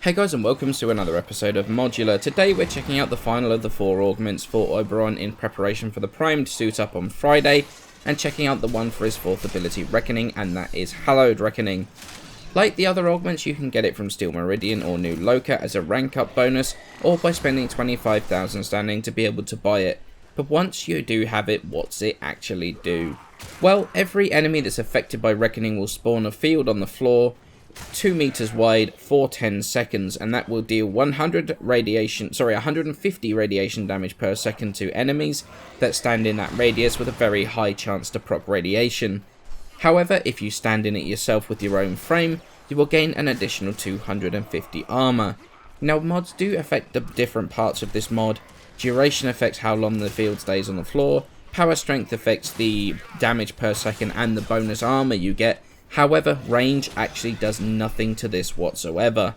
Hey guys, and welcome to another episode of Modular. Today we're checking out the final of the 4 augments for Oberon in preparation for the Prime to suit up on Friday, and checking out the one for his 4th ability Reckoning, and that is Hallowed Reckoning. Like the other augments, you can get it from Steel Meridian or New Luka as a rank up bonus, or by spending 25,000 standing to be able to buy it. But once you do have it, what's it actually do? Well, every enemy that's affected by Reckoning will spawn a field on the floor 2 meters wide for 10 seconds, and that will deal 150 radiation damage per second to enemies that stand in that radius, with a very high chance to proc radiation. However, if you stand in it yourself with your own frame, you will gain an additional 250 armor. Now, mods do affect the different parts of this mod. Duration affects how long the field stays on the floor, power strength affects the damage per second and the bonus armor you get. However, range actually does nothing to this whatsoever.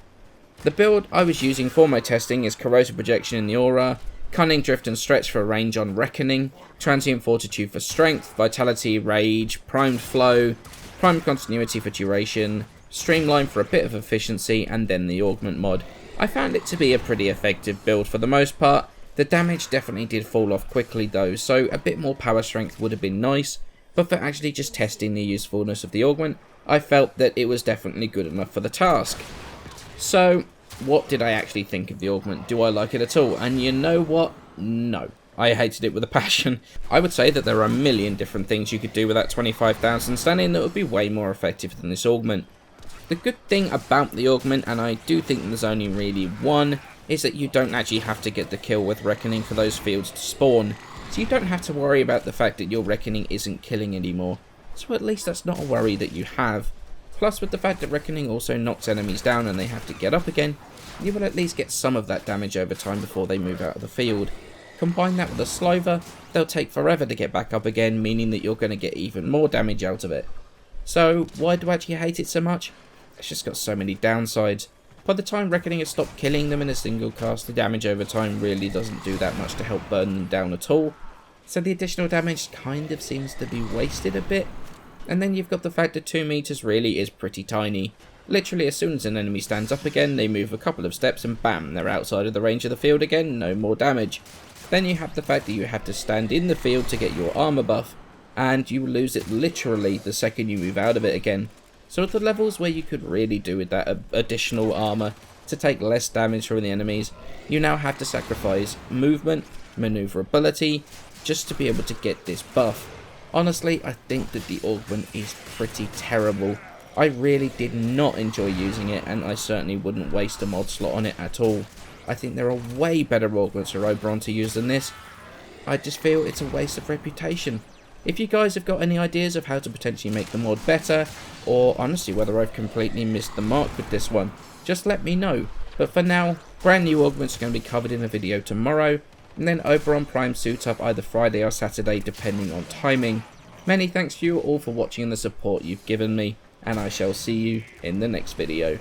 The build I was using for my testing is Corrosive Projection in the Aura, Cunning, Drift and Stretch for range on Reckoning, Transient Fortitude for strength, Vitality, Rage, Primed Flow, Primed Continuity for duration, Streamline for a bit of efficiency, and then the Augment mod. I found it to be a pretty effective build for the most part. The damage definitely did fall off quickly though, so a bit more power strength would have been nice. But for actually just testing the usefulness of the augment, I felt that it was definitely good enough for the task. So, what did I actually think of the augment? Do I like it at all? And you know what? No. I hated it with a passion. I would say that there are a million different things you could do with that 25,000 standing that would be way more effective than this augment. The good thing about the augment, and I do think there's only really one, is that you don't actually have to get the kill with Reckoning for those fields to spawn. So you don't have to worry about the fact that your Reckoning isn't killing anymore. So at least that's not a worry that you have. Plus, with the fact that Reckoning also knocks enemies down and they have to get up again, you will at least get some of that damage over time before they move out of the field. Combine that with a Slover, they'll take forever to get back up again, meaning that you're going to get even more damage out of it. So why do I actually hate it so much? It's just got so many downsides. By the time Reckoning has stopped killing them in a single cast, the damage over time really doesn't do that much to help burn them down at all. So the additional damage kind of seems to be wasted a bit. And then you've got the fact that 2 meters really is pretty tiny. Literally as soon as an enemy stands up again, they move a couple of steps and bam, they're outside of the range of the field again, no more damage. Then you have the fact that you have to stand in the field to get your armor buff, and you lose it literally the second you move out of it again. So at the levels where you could really do with that additional armor to take less damage from the enemies, you now have to sacrifice movement, maneuverability, just to be able to get this buff. Honestly, I think that the augment is pretty terrible. I really did not enjoy using it, and I certainly wouldn't waste a mod slot on it at all. I think there are way better augments for Oberon to use than this. I just feel it's a waste of reputation. If you guys have got any ideas of how to potentially make the mod better, or honestly whether I've completely missed the mark with this one, just let me know. But for now, brand new augments are going to be covered in a video tomorrow, and then Oberon Prime suit up either Friday or Saturday depending on timing. Many thanks to you all for watching and the support you've given me, and I shall see you in the next video.